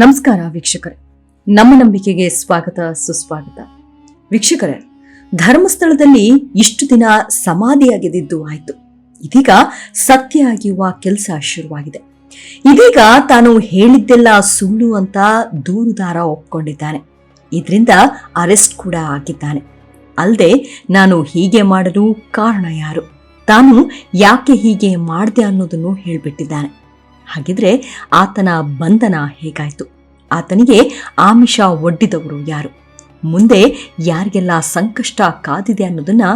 ನಮಸ್ಕಾರ ವೀಕ್ಷಕರೇ, ನಮ್ಮ ನಂಬಿಕೆಗೆ ಸ್ವಾಗತ ಸುಸ್ವಾಗತ. ವೀಕ್ಷಕರೇ, ಧರ್ಮಸ್ಥಳದಲ್ಲಿ ಇಷ್ಟು ದಿನ ಸಮಾಧಿಯಾಗಿದ್ದು ಆಯ್ತು. ಇದೀಗ ಸತ್ಯ ಆಗಿರುವ ಕೆಲಸ ಶುರುವಾಗಿದೆ. ಇದೀಗ ತಾನು ಹೇಳಿದ್ದೆಲ್ಲ ಸುಳ್ಳು ಅಂತ ದೂರುದಾರ ಒಪ್ಕೊಂಡಿದ್ದಾನೆ. ಇದರಿಂದ ಅರೆಸ್ಟ್ ಕೂಡ ಆಗಿದ್ದಾನೆ. ಅಲ್ಲದೆ ನಾನು ಹೀಗೆ ಮಾಡಲು ಕಾರಣ ಯಾರು, ತಾನು ಯಾಕೆ ಹೀಗೆ ಮಾಡಿದೆ ಅನ್ನೋದನ್ನು ಹೇಳ್ಬಿಟ್ಟಿದ್ದಾನೆ. ಹಾಗಿದ್ರೆ ಆತನ ಬಂಧನ ಹೇಗಾಯ್ತು, ಆತನಿಗೆ ಆಮಿಷ ಒಡ್ಡಿದವರು ಯಾರು, ಮುಂದೆ ಯಾರಿಗೆಲ್ಲ ಸಂಕಷ್ಟ ಕಾದಿದೆ ಅನ್ನೋದನ್ನ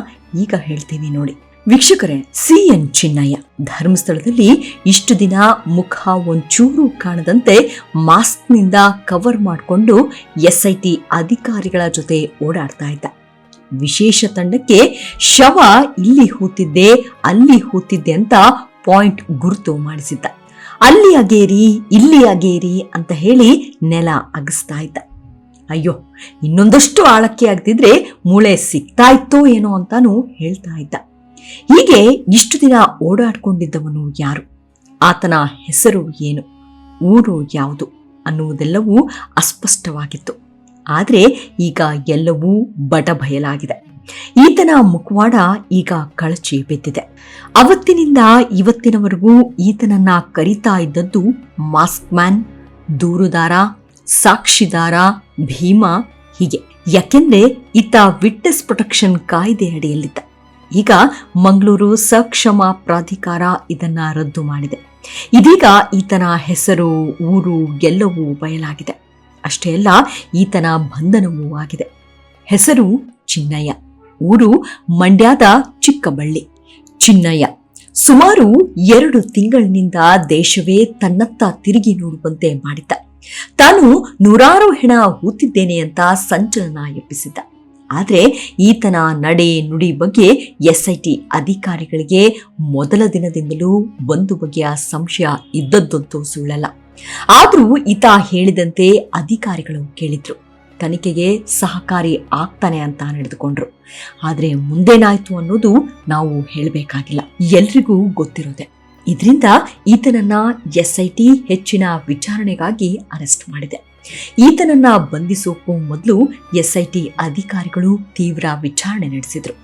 ಈಗ ಹೇಳ್ತೀನಿ ನೋಡಿ. ವೀಕ್ಷಕರೇ, CN ಚಿನ್ನಯ್ಯ ಧರ್ಮಸ್ಥಳದಲ್ಲಿ ಇಷ್ಟು ದಿನ ಮುಖ ಒಂಚೂರು ಕಾಣದಂತೆ ಮಾಸ್ಕ್ನಿಂದ ಕವರ್ ಮಾಡಿಕೊಂಡು SIT ಅಧಿಕಾರಿಗಳ ಜೊತೆ ಓಡಾಡ್ತಾ ಇದ್ದ. ವಿಶೇಷ ತಂಡಕ್ಕೆ ಶವ ಇಲ್ಲಿ ಹೂತಿದ್ದೆ ಅಲ್ಲಿ ಹೂತಿದ್ದೆ ಅಂತ ಪಾಯಿಂಟ್ ಗುರುತು ಮಾಡಿಸಿದ್ದ. ಅಲ್ಲಿ ಅಗೇರಿ ಇಲ್ಲಿ ಅಗೇರಿ ಅಂತ ಹೇಳಿ ನೆಲ ಅಗಸ್ತಾ ಇದ್ದ. ಅಯ್ಯೋ, ಇನ್ನೊಂದಷ್ಟು ಆಳಕ್ಕೆ ಆಗ್ತಿದ್ರೆ ಮೂಳೆ ಸಿಗ್ತಾ ಇತ್ತೋ ಏನೋ ಅಂತಾನು ಹೇಳ್ತಾ ಇದ್ದ. ಹೀಗೆ ಇಷ್ಟು ದಿನ ಓಡಾಡ್ಕೊಂಡಿದ್ದವನು ಯಾರು, ಆತನ ಹೆಸರು ಏನು, ಊರು ಯಾವುದು ಅನ್ನುವುದೆಲ್ಲವೂ ಅಸ್ಪಷ್ಟವಾಗಿತ್ತು. ಆದರೆ ಈಗ ಎಲ್ಲವೂ ಬಟಬಯಲಾಗಿದೆ. ಈತನ ಮುಖವಾಡ ಈಗ ಕಳಚಿ ಬಿದ್ದಿದೆ. ಅವತ್ತಿನಿಂದ ಇವತ್ತಿನವರೆಗೂ ಈತನನ್ನ ಕರೀತಾ ಇದ್ದದ್ದು ಮಾಸ್ಕ್ ಮ್ಯಾನ್, ದೂರುದಾರ, ಸಾಕ್ಷಿದಾರ, ಭೀಮ, ಹೀಗೆ. ಯಾಕೆಂದ್ರೆ ಈತ ವಿಟ್ನೆಸ್ ಪ್ರೊಟೆಕ್ಷನ್ ಕಾಯ್ದೆ ಅಡಿಯಲ್ಲಿದ್ದ. ಈಗ ಮಂಗಳೂರು ಸಕ್ಷಮ ಪ್ರಾಧಿಕಾರ ಇದನ್ನ ರದ್ದು ಮಾಡಿದೆ. ಇದೀಗ ಈತನ ಹೆಸರು, ಊರು ಎಲ್ಲವೂ ಬಯಲಾಗಿದೆ. ಅಷ್ಟೇ ಅಲ್ಲ, ಈತನ ಬಂಧನವೂ ಆಗಿದೆ. ಹೆಸರು ಚಿನ್ನಯ್ಯ, ಊರು ಮಂಡ್ಯದ ಚಿಕ್ಕಬಳ್ಳಿ. ಚಿನ್ನಯ್ಯ ಸುಮಾರು 2 ತಿಂಗಳಿನಿಂದ ದೇಶವೇ ತನ್ನತ್ತ ತಿರುಗಿ ನೋಡುವಂತೆ ಮಾಡಿದ್ದ. ತಾನು 100 ಹೆಣ ಹೂತಿದ್ದೇನೆ ಅಂತ ಸಂಚಲನ ಎಬ್ಬಿಸಿದ್ದ. ಆದರೆ ಈತನ ನಡೆ ನುಡಿ ಬಗ್ಗೆ SIT ಅಧಿಕಾರಿಗಳಿಗೆ ಮೊದಲ ದಿನದಿಂದಲೂ ಒಂದು ಬಗೆಯ ಸಂಶಯ ಇದ್ದದ್ದಂತೂ ಸುಳ್ಳಲ್ಲ. ಆದ್ರೂ ಈತ ಹೇಳಿದಂತೆ ಅಧಿಕಾರಿಗಳು ಕೇಳಿದ್ರು, ತನಿಖೆಗೆ ಸಹಕಾರಿ ಆಗ್ತಾನೆ ಅಂತ ನಡೆದುಕೊಂಡ್ರು. ಆದ್ರೆ ಮುಂದೇನಾಯ್ತು ಅನ್ನೋದು ನಾವು ಹೇಳಬೇಕಾಗಿಲ್ಲ, ಎಲ್ರಿಗೂ ಗೊತ್ತಿರೋದೆ. ಇದರಿಂದ ಈತನನ್ನ SIT ಹೆಚ್ಚಿನ ವಿಚಾರಣೆಗಾಗಿ ಅರೆಸ್ಟ್ ಮಾಡಿದೆ. ಈತನನ್ನ ಬಂಧಿಸೋಕ್ಕೂ ಮೊದಲು SIT ಅಧಿಕಾರಿಗಳು ತೀವ್ರ ವಿಚಾರಣೆ ನಡೆಸಿದ್ರು.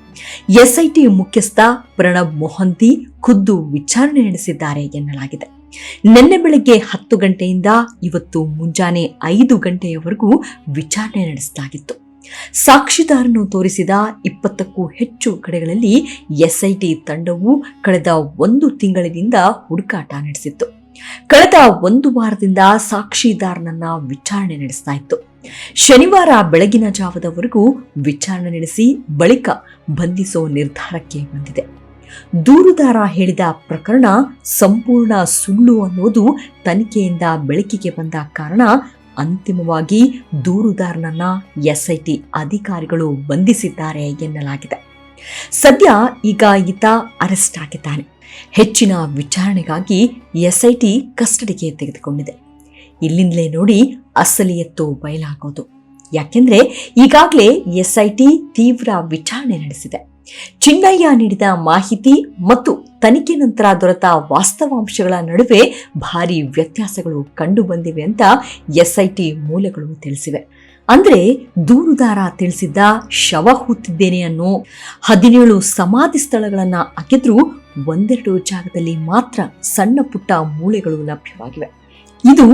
SIT ಮುಖ್ಯಸ್ಥ ಪ್ರಣಬ್ ಮೊಹಂತಿ ಖುದ್ದು ವಿಚಾರಣೆ ನಡೆಸಿದ್ದಾರೆ ಎನ್ನಲಾಗಿದೆ. ನಿನ್ನೆ ಬೆಳಗ್ಗೆ 10 ಗಂಟೆಯಿಂದ ಇವತ್ತು ಮುಂಜಾನೆ 5 ಗಂಟೆಯವರೆಗೂ ವಿಚಾರಣೆ ನಡೆಸಲಾಗಿತ್ತು. ಸಾಕ್ಷಿದಾರನ್ನು ತೋರಿಸಿದ 20ಕ್ಕೂ ಹೆಚ್ಚು ಕಡೆಗಳಲ್ಲಿ SIT ತಂಡವು ಕಳೆದ 1 ತಿಂಗಳಿನಿಂದ ಹುಡುಕಾಟ ನಡೆಸಿತ್ತು. ಕಳೆದ 1 ವಾರದಿಂದ ಸಾಕ್ಷಿದಾರನನ್ನ ವಿಚಾರಣೆ ನಡೆಸ್ತಾ ಇತ್ತು. ಶನಿವಾರ ಬೆಳಗಿನ ಜಾವದವರೆಗೂ ವಿಚಾರಣೆ ನಡೆಸಿ ಬಳಿಕ ಬಂಧಿಸೋ ನಿರ್ಧಾರಕ್ಕೆ ಬಂದಿದೆ. ದೂರುದಾರ ಹೇಳಿದ ಪ್ರಕರಣ ಸಂಪೂರ್ಣ ಸುಳ್ಳು ಅನ್ನೋದು ತನಿಖೆಯಿಂದ ಬೆಳಕಿಗೆ ಬಂದ ಕಾರಣ ಅಂತಿಮವಾಗಿ ದೂರುದಾರನನ್ನ SIT ಅಧಿಕಾರಿಗಳು ಬಂಧಿಸಿದ್ದಾರೆ ಎನ್ನಲಾಗಿದೆ. ಸದ್ಯ ಈಗ ಈತ ಅರೆಸ್ಟ್ ಆಗಿದ್ದಾನೆ. ಹೆಚ್ಚಿನ ವಿಚಾರಣೆಗಾಗಿ SIT ಕಸ್ಟಡಿಗೆ ತೆಗೆದುಕೊಂಡಿದೆ. ಇಲ್ಲಿಂದಲೇ ನೋಡಿ ಅಸಲಿಯತ್ತು ಬಯಲಾಗೋದು. ಯಾಕೆಂದ್ರೆ ಈಗಾಗಲೇ SIT ತೀವ್ರ ವಿಚಾರಣೆ ನಡೆಸಿದೆ. ಚಿನ್ನಯ್ಯ ನೀಡಿದ ಮಾಹಿತಿ ಮತ್ತು ತನಿಖೆ ನಂತರ ದೊರೆತ ವಾಸ್ತವಾಂಶಗಳ ನಡುವೆ ಭಾರಿ ವ್ಯತ್ಯಾಸಗಳು ಕಂಡು ಬಂದಿವೆ ಅಂತ SIT ಮೂಲಗಳು ತಿಳಿಸಿವೆ. ಅಂದ್ರೆ ದೂರುದಾರ ತಿಳಿಸಿದ್ದ ಶವ ಹೂತಿದ್ದೇನೆ ಅನ್ನೋ 17 ಸಮಾಧಿ ಸ್ಥಳಗಳನ್ನ ಅಗೆದ್ರೂ 1-2 ಜಾಗದಲ್ಲಿ ಮಾತ್ರ ಸಣ್ಣ ಪುಟ್ಟ ಮೂಳೆಗಳು ಲಭ್ಯವಾಗಿವೆ. ಇದು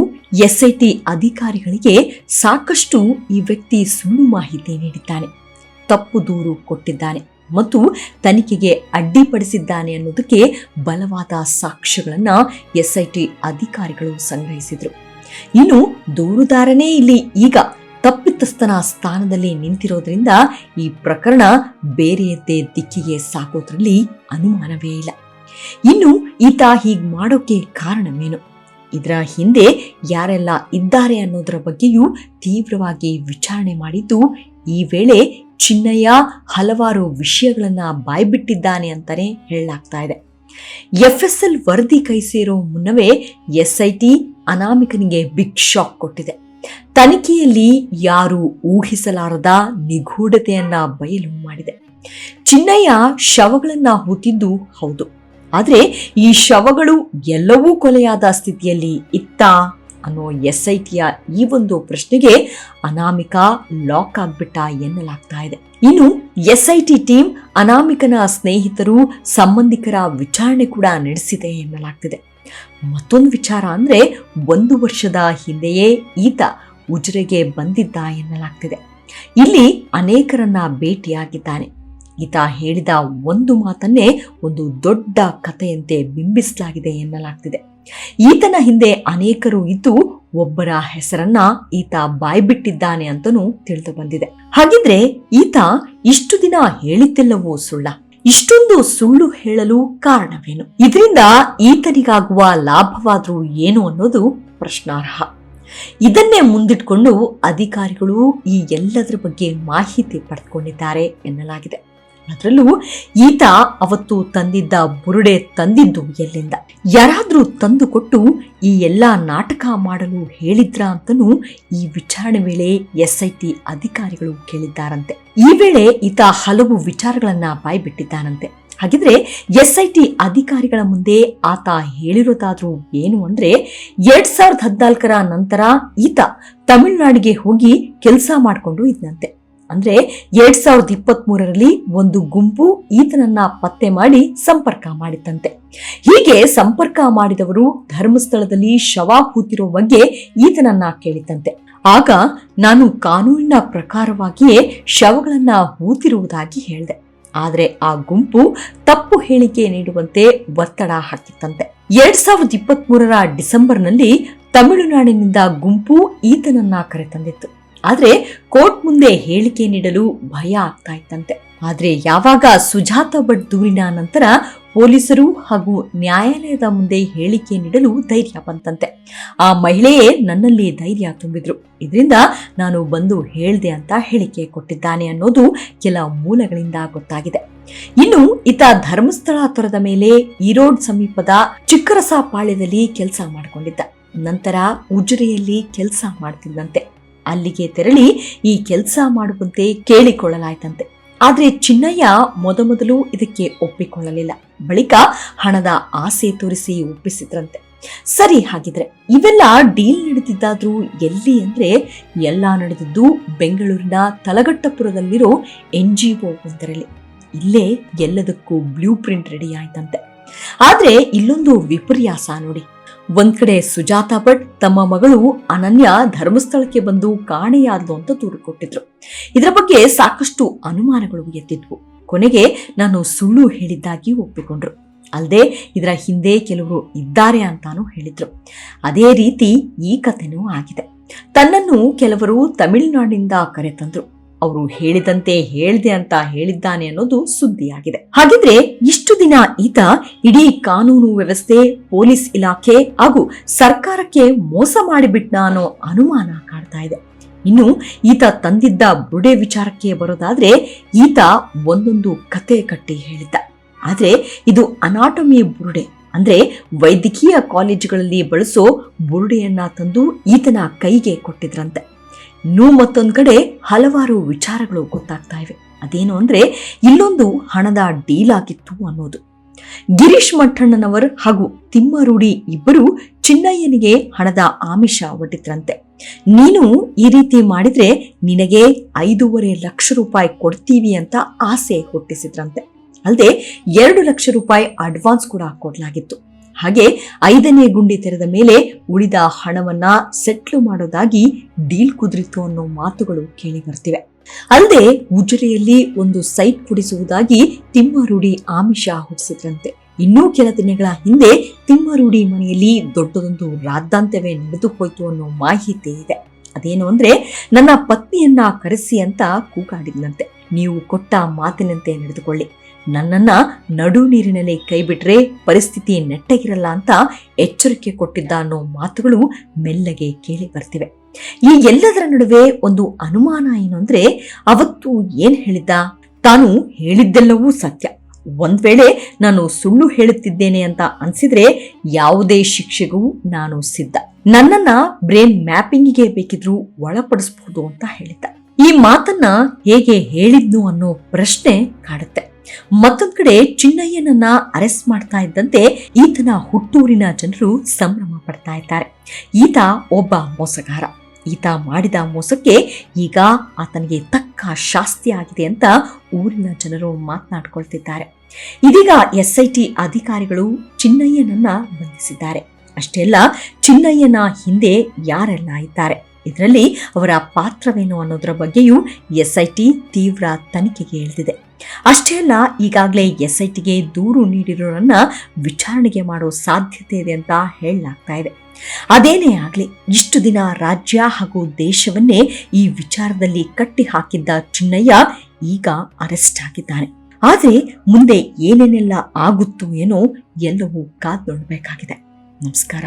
SIT ಅಧಿಕಾರಿಗಳಿಗೆ ಸಾಕಷ್ಟು ಈ ವ್ಯಕ್ತಿ ಸುಳ್ಳು ಮಾಹಿತಿ ನೀಡಿದ್ದಾನೆ, ತಪ್ಪು ದೂರು ಕೊಟ್ಟಿದ್ದಾನೆ ಮತ್ತು ತನಿಖೆಗೆ ಅಡ್ಡಿಪಡಿಸಿದ್ದಾನೆ ಅನ್ನೋದಕ್ಕೆ ಬಲವಾದ ಸಾಕ್ಷ್ಯಗಳನ್ನ SIT ಅಧಿಕಾರಿಗಳು ಸಂಗ್ರಹಿಸಿದ್ರು. ಇನ್ನು ದೂರುದಾರನೇ ಇಲ್ಲಿ ಈಗ ತಪ್ಪಿತಸ್ಥನ ಸ್ಥಾನದಲ್ಲಿ ನಿಂತಿರೋದ್ರಿಂದ ಈ ಪ್ರಕರಣ ಬೇರೆಯದ್ದೇ ದಿಕ್ಕಿಗೆ ಸಾಕೋದ್ರಲ್ಲಿ ಅನುಮಾನವೇ ಇಲ್ಲ. ಇನ್ನು ಈತ ಹೀಗ್ ಮಾಡೋಕೆ ಕಾರಣವೇನು, ಇದರ ಹಿಂದೆ ಯಾರೆಲ್ಲ ಇದ್ದಾರೆ ಅನ್ನೋದರ ಬಗ್ಗೆಯೂ ತೀವ್ರವಾಗಿ ವಿಚಾರಣೆ ಮಾಡಿದ್ದು ಈ ವೇಳೆ ಚಿನ್ನಯ್ಯ ಹಲವಾರು ವಿಷಯಗಳನ್ನ ಬಾಯ್ಬಿಟ್ಟಿದ್ದಾನೆ ಅಂತಾನೆ ಹೇಳಲಾಗ್ತಾ ಇದೆ. FSL ವರದಿ ಕೈ ಸೇರೋ ಮುನ್ನವೇ SIT ಅನಾಮಿಕನಿಗೆ ಬಿಗ್ ಶಾಕ್ ಕೊಟ್ಟಿದೆ. ತನಿಖೆಯಲ್ಲಿ ಯಾರು ಊಹಿಸಲಾರದ ನಿಗೂಢತೆಯನ್ನ ಬಯಲು ಮಾಡಿದೆ. ಚಿನ್ನಯ್ಯ ಶವಗಳನ್ನ ಹೂತಿದ್ದು ಹೌದು, ಆದ್ರೆ ಈ ಶವಗಳು ಎಲ್ಲವೂ ಕೊಲೆಯಾದ ಸ್ಥಿತಿಯಲ್ಲಿ ಇತ್ತಾ ಅನ್ನೋ SITಯ ಈ ಒಂದು ಪ್ರಶ್ನೆಗೆ ಅನಾಮಿಕಾ ಲಾಕ್ ಆಗ್ಬಿಟ್ಟ ಎನ್ನಲಾಗ್ತಾ ಇದೆ. ಇನ್ನು SIT ಟೀಮ್ ಅನಾಮಿಕನ ಸ್ನೇಹಿತರು ಸಂಬಂಧಿಕರ ವಿಚಾರಣೆ ಕೂಡ ನಡೆಸಿದೆ ಎನ್ನಲಾಗ್ತಿದೆ. ಮತ್ತೊಂದು ವಿಚಾರ ಅಂದ್ರೆ 1 ವರ್ಷದ ಹಿಂದೆಯೇ ಈತ ಉಜಿರೆಗೆ ಬಂದಿದ್ದ ಎನ್ನಲಾಗ್ತಿದೆ. ಇಲ್ಲಿ ಅನೇಕರನ್ನ ಭೇಟಿಯಾಗಿದ್ದಾನೆ. ಈತ ಹೇಳಿದ ಒಂದು ಮಾತನ್ನೇ ಒಂದು ದೊಡ್ಡ ಕಥೆಯಂತೆ ಬಿಂಬಿಸಲಾಗಿದೆ ಎನ್ನಲಾಗ್ತಿದೆ. ಈತನ ಹಿಂದೆ ಅನೇಕರು ಇದ್ದು ಒಬ್ಬರ ಹೆಸರನ್ನ ಈತ ಬಾಯ್ಬಿಟ್ಟಿದ್ದಾನೆ ಅಂತನೂ ತಿಳಿದು ಬಂದಿದೆ. ಹಾಗಿದ್ರೆ ಈತ ಇಷ್ಟು ದಿನ ಹೇಳಿದ್ದೆಲ್ಲವೂ ಸುಳ್ಳ? ಇಷ್ಟೊಂದು ಸುಳ್ಳು ಹೇಳಲು ಕಾರಣವೇನು? ಇದರಿಂದ ಈತನಿಗಾಗುವ ಲಾಭವಾದ್ರೂ ಏನು ಅನ್ನೋದು ಪ್ರಶ್ನಾರ್ಹ. ಇದನ್ನೇ ಮುಂದಿಟ್ಕೊಂಡು ಅಧಿಕಾರಿಗಳು ಈ ಎಲ್ಲದರ ಬಗ್ಗೆ ಮಾಹಿತಿ ಪಡೆದುಕೊಂಡಿದ್ದಾರೆ ಎನ್ನಲಾಗಿದೆ. ಅದರಲ್ಲೂ ಈತ ಅವತ್ತು ತಂದಿದ್ದ ಬುರುಡೆ ತಂದಿದ್ದು ಎಲ್ಲಿಂದ? ಯಾರಾದ್ರೂ ತಂದು ಕೊಟ್ಟು ಈ ಎಲ್ಲ ನಾಟಕ ಮಾಡಲು ಹೇಳಿದ್ರ ಅಂತನೂ ಈ ವಿಚಾರಣೆ ವೇಳೆ SIT ಅಧಿಕಾರಿಗಳು ಕೇಳಿದ್ದಾರಂತೆ. ಈ ವೇಳೆ ಈತ ಹಲವು ವಿಚಾರಗಳನ್ನ ಬಾಯ್ಬಿಟ್ಟಿದ್ದಾನಂತೆ. ಹಾಗಿದ್ರೆ SIT ಅಧಿಕಾರಿಗಳ ಮುಂದೆ ಆತ ಹೇಳಿರೋದಾದ್ರೂ ಏನು ಅಂದ್ರೆ 2014ರ ನಂತರ ಈತ ತಮಿಳುನಾಡಿಗೆ ಹೋಗಿ ಕೆಲಸ ಮಾಡಿಕೊಂಡು ಇದ್ದಂತೆ. ಅಂದ್ರೆ 2023ರಲ್ಲಿ ಒಂದು ಗುಂಪು ಈತನನ್ನ ಪತ್ತೆ ಮಾಡಿ ಸಂಪರ್ಕ ಮಾಡಿತ್ತಂತೆ. ಹೀಗೆ ಸಂಪರ್ಕ ಮಾಡಿದವರು ಧರ್ಮಸ್ಥಳದಲ್ಲಿ ಶವ ಹೂತಿರೋ ಬಗ್ಗೆ ಈತನನ್ನ ಕೇಳಿತಂತೆ. ಆಗ ನಾನು ಕಾನೂನಿನ ಪ್ರಕಾರವಾಗಿಯೇ ಶವಗಳನ್ನ ಹೂತಿರುವುದಾಗಿ ಹೇಳಿದೆ. ಆದ್ರೆ ಆ ಗುಂಪು ತಪ್ಪು ಹೇಳಿಕೆ ನೀಡುವಂತೆ ಒತ್ತಡ ಹಾಕಿತ್ತಂತೆ. 2023ರ ಡಿಸೆಂಬರ್ನಲ್ಲಿ ತಮಿಳುನಾಡಿನಿಂದ ಗುಂಪು ಈತನನ್ನ ಕರೆತಂದಿತ್ತು. ಆದ್ರೆ ಕೋರ್ಟ್ ಮುಂದೆ ಹೇಳಿಕೆ ನೀಡಲು ಭಯ ಆಗ್ತಾ ಇತ್ತಂತೆ. ಆದ್ರೆ ಯಾವಾಗ ಸುಜಾತ ಭಟ್ ದೂರಿನ ನಂತರ ಪೊಲೀಸರು ಹಾಗೂ ನ್ಯಾಯಾಲಯದ ಮುಂದೆ ಹೇಳಿಕೆ ನೀಡಲು ಧೈರ್ಯ ಬಂತಂತೆ. ಆ ಮಹಿಳೆಯೇ ನನ್ನಲ್ಲಿ ಧೈರ್ಯ ತುಂಬಿದ್ರು. ಇದರಿಂದ ನಾನು ಬಂದು ಹೇಳ್ದೆ ಅಂತ ಹೇಳಿಕೆ ಕೊಟ್ಟಿದ್ದಾನೆ ಅನ್ನೋದು ಕೆಲ ಮೂಲಗಳಿಂದ ಗೊತ್ತಾಗಿದೆ. ಇನ್ನು ಈತ ಧರ್ಮಸ್ಥಳ ತೊರೆದ ಮೇಲೆ ಈರೋಡ್ ಸಮೀಪದ ಚಿಕ್ಕರಸಪಾಳ್ಯದಲ್ಲಿ ಕೆಲಸ ಮಾಡಿಕೊಂಡಿದ್ದ. ನಂತರ ಉಜಿರೆಯಲ್ಲಿ ಕೆಲಸ ಮಾಡ್ತಿದ್ದಂತೆ. ಅಲ್ಲಿಗೆ ತೆರಳಿ ಈ ಕೆಲಸ ಮಾಡುವಂತೆ ಕೇಳಿಕೊಳ್ಳಲಾಯ್ತಂತೆ. ಆದ್ರೆ ಚಿನ್ನಯ್ಯ ಮೊದಲು ಇದಕ್ಕೆ ಒಪ್ಪಿಕೊಳ್ಳಲಿಲ್ಲ. ಬಳಿಕ ಹಣದ ಆಸೆ ತೋರಿಸಿ ಒಪ್ಪಿಸಿದ್ರಂತೆ. ಸರಿ, ಹಾಗಿದ್ರೆ ಇವೆಲ್ಲ ಡೀಲ್ ನಡೆದಿದ್ದಾದ್ರೂ ಎಲ್ಲಿ ಅಂದ್ರೆ ಎಲ್ಲ ನಡೆದಿದ್ದು ಬೆಂಗಳೂರಿನ ತಲಗಟ್ಟಪುರದಲ್ಲಿರೋ NGO ಒಂದರಲ್ಲಿ. ಇಲ್ಲೇ ಎಲ್ಲದಕ್ಕೂ ಬ್ಲೂ ಪ್ರಿಂಟ್ ರೆಡಿ ಆಯ್ತಂತೆ. ಆದ್ರೆ ಇಲ್ಲೊಂದು ವಿಪರ್ಯಾಸ ನೋಡಿ. ಒಂದ್ ಕಡೆ ಸುಜಾತ ಭಟ್ ತಮ್ಮ ಮಗಳು ಅನನ್ಯ ಧರ್ಮಸ್ಥಳಕ್ಕೆ ಬಂದು ಕಾಣೆಯಾದ್ಲು ಅಂತ ದೂರು ಕೊಟ್ಟಿದ್ರು. ಇದರ ಬಗ್ಗೆ ಸಾಕಷ್ಟು ಅನುಮಾನಗಳು ಎದ್ದಿದ್ವು. ಕೊನೆಗೆ ನಾನು ಸುಳ್ಳು ಹೇಳಿದ್ದಾಗಿ ಒಪ್ಪಿಕೊಂಡ್ರು. ಅಲ್ಲದೆ ಇದರ ಹಿಂದೆ ಕೆಲವರು ಇದ್ದಾರೆ ಅಂತಾನು ಹೇಳಿದ್ರು. ಅದೇ ರೀತಿ ಈ ಕಥೆನೂ ಆಗಿದೆ. ತನ್ನನ್ನು ಕೆಲವರು ತಮಿಳುನಾಡಿನಿಂದ ಕರೆತಂದ್ರು. ಅವರು ಹೇಳಿದಂತೆ ಹೇಳ್ದೆ ಅಂತ ಹೇಳಿದ್ದಾನೆ ಅನ್ನೋದು ಸುದ್ದಿಯಾಗಿದೆ. ಹಾಗಿದ್ರೆ ಇಷ್ಟು ದಿನ ಈತ ಇಡೀ ಕಾನೂನು ವ್ಯವಸ್ಥೆ, ಪೊಲೀಸ್ ಇಲಾಖೆ ಹಾಗೂ ಸರ್ಕಾರಕ್ಕೆ ಮೋಸ ಮಾಡಿಬಿಟ್ನ ಅನ್ನೋ ಅನುಮಾನ ಕಾಡ್ತಾ ಇದೆ. ಇನ್ನು ಈತ ತಂದಿದ್ದ ಬುರುಡೆ ವಿಚಾರಕ್ಕೆ ಬರೋದಾದ್ರೆ ಈತ ಒಂದೊಂದು ಕತೆ ಕಟ್ಟಿ ಹೇಳಿದ್ದ. ಆದ್ರೆ ಇದು ಅನಾಟಮಿ ಬುರುಡೆ, ಅಂದ್ರೆ ವೈದ್ಯಕೀಯ ಕಾಲೇಜುಗಳಲ್ಲಿ ಬಳಸೋ ಬುರುಡೆಯನ್ನ ತಂದು ಈತನ ಕೈಗೆ ಕೊಟ್ಟಿದ್ರಂತೆ. ಇನ್ನೂ ಮತ್ತೊಂದ್ ಕಡೆ ಹಲವಾರು ವಿಚಾರಗಳು ಗೊತ್ತಾಗ್ತಾ ಇವೆ. ಅದೇನು ಅಂದ್ರೆ ಇಲ್ಲೊಂದು ಹಣದ ಡೀಲ್ ಆಗಿತ್ತು ಅನ್ನೋದು. ಗಿರೀಶ್ ಮಠಣ್ಣನವರ್ ಹಾಗೂ ತಿಮ್ಮರೂಢಿ ಇಬ್ಬರು ಚಿನ್ನಯ್ಯನಿಗೆ ಹಣದ ಆಮಿಷ ಒಡ್ಡಿದ್ರಂತೆ. ನೀನು ಈ ರೀತಿ ಮಾಡಿದ್ರೆ ನಿನಗೆ 5.5 ಲಕ್ಷ ರೂಪಾಯಿ ಕೊಡ್ತೀವಿ ಅಂತ ಆಸೆ ಹುಟ್ಟಿಸಿದ್ರಂತೆ. ಅಲ್ಲದೆ 2 ಲಕ್ಷ ರೂಪಾಯಿ ಅಡ್ವಾನ್ಸ್ ಕೂಡ ಕೊಡ್ಲಾಗಿತ್ತು. ಹಾಗೆ 5ನೇ ಗುಂಡಿ ತೆರೆದ ಮೇಲೆ ಉಳಿದ ಹಣವನ್ನ ಸೆಟ್ಲು ಮಾಡೋದಾಗಿ ಡೀಲ್ ಕುದುರಿತು ಅನ್ನೋ ಮಾತುಗಳು ಕೇಳಿ ಬರ್ತಿವೆ. ಅಲ್ಲದೆ ಉಜಿರೆಯಲ್ಲಿ ಒಂದು ಸೈಟ್ ಕೊಡಿಸುವುದಾಗಿ ತಿಮ್ಮರೂಢಿ ಆಮಿಷ ಹುಟ್ಟಿಸಿದ್ರಂತೆ. ಇನ್ನೂ ಕೆಲ ದಿನಗಳ ಹಿಂದೆ ತಿಮ್ಮರೂಢಿ ಮನೆಯಲ್ಲಿ ದೊಡ್ಡದೊಂದು ರಾದ್ದಾಂತವೇ ನಡೆದು ಹೋಯ್ತು ಅನ್ನೋ ಮಾಹಿತಿ ಇದೆ. ಅದೇನು ಅಂದ್ರೆ ನನ್ನ ಪತ್ನಿಯನ್ನ ಕರೆಸಿ ಅಂತ ಕೂಗಾಡಿದ್ನಂತೆ. ನೀವು ಕೊಟ್ಟ ಮಾತಿನಂತೆ ನಡೆದುಕೊಳ್ಳಿ, ನನ್ನನ್ನ ನಡು ನೀರಿನಲ್ಲಿ ಕೈ ಬಿಟ್ರೆ ಪರಿಸ್ಥಿತಿ ನೆಟ್ಟಗಿರಲ್ಲ ಅಂತ ಎಚ್ಚರಿಕೆ ಕೊಟ್ಟಿದ್ದ ಅನ್ನೋ ಮಾತುಗಳು ಮೆಲ್ಲಗೆ ಕೇಳಿ ಬರ್ತಿವೆ. ಈ ಎಲ್ಲದರ ನಡುವೆ ಒಂದು ಅನುಮಾನ ಏನು ಅಂದ್ರೆ ಅವತ್ತು ಏನ್ ಹೇಳಿದ್ದ? ತಾನು ಹೇಳಿದ್ದೆಲ್ಲವೂ ಸತ್ಯ. ಒಂದ್ ವೇಳೆ ನಾನು ಸುಳ್ಳು ಹೇಳುತ್ತಿದ್ದೇನೆ ಅಂತ ಅನ್ಸಿದ್ರೆ ಯಾವುದೇ ಶಿಕ್ಷೆಗೂ ನಾನು ಸಿದ್ಧ. ನನ್ನನ್ನ ಬ್ರೇನ್ ಮ್ಯಾಪಿಂಗಿಗೆ ಬೇಕಿದ್ರೂ ಒಳಪಡಿಸಬಹುದು ಅಂತ ಹೇಳಿದ್ದ. ಈ ಮಾತನ್ನ ಹೇಗೆ ಹೇಳಿದ್ನು ಅನ್ನೋ ಪ್ರಶ್ನೆ ಕಾಡುತ್ತೆ. ಮತ್ತೊಂದ್ ಕಡೆ ಚಿನ್ನಯ್ಯನನ್ನ ಅರೆಸ್ಟ್ ಮಾಡ್ತಾ ಇದ್ದಂತೆ ಈತನ ಹುಟ್ಟೂರಿನ ಜನರು ಸಂಭ್ರಮ ಪಡ್ತಾ ಇದ್ದಾರೆ. ಈತ ಒಬ್ಬ ಮೋಸಗಾರ. ಈತ ಮಾಡಿದ ಮೋಸಕ್ಕೆ ಈಗ ಆತನಿಗೆ ತಕ್ಕ ಶಾಸ್ತಿ ಆಗಿದೆ ಅಂತ ಊರಿನ ಜನರು ಮಾತನಾಡ್ಕೊಳ್ತಿದ್ದಾರೆ. ಇದೀಗ SIT ಅಧಿಕಾರಿಗಳು ಚಿನ್ನಯ್ಯನನ್ನ ಬಂಧಿಸಿದ್ದಾರೆ. ಅಷ್ಟೇ ಅಲ್ಲ, ಚಿನ್ನಯ್ಯನ ಹಿಂದೆ ಯಾರೆಲ್ಲ ಇದ್ದಾರೆ, ಇದರಲ್ಲಿ ಅವರ ಪಾತ್ರವೇನು ಅನ್ನೋದರ ಬಗ್ಗೆಯೂ SIT ತೀವ್ರ ತನಿಖೆಗೆ ಇಳಿದಿದೆ. ಅಷ್ಟೇ ಅಲ್ಲ, ಈಗಾಗಲೇ SITಗೆ ದೂರು ನೀಡಿರೋರನ್ನ ವಿಚಾರಣೆಗೆ ಮಾಡೋ ಸಾಧ್ಯತೆ ಇದೆ ಅಂತ ಹೇಳಲಾಗ್ತಾ ಇದೆ. ಅದೇನೇ ಆಗಲಿ, ಇಷ್ಟು ದಿನ ರಾಜ್ಯ ಹಾಗೂ ದೇಶವನ್ನೇ ಈ ವಿಚಾರದಲ್ಲಿ ಕಟ್ಟಿ ಹಾಕಿದ್ದ ಚಿನ್ನಯ್ಯ ಈಗ ಅರೆಸ್ಟ್ ಆಗಿದ್ದಾನೆ. ಆದ್ರೆ ಮುಂದೆ ಏನೇನೆಲ್ಲ ಆಗುತ್ತೋ ಏನೋ ಎಲ್ಲವೂ ಕಾದ್ ನೋಡಬೇಕಾಗಿದೆ. ನಮಸ್ಕಾರ.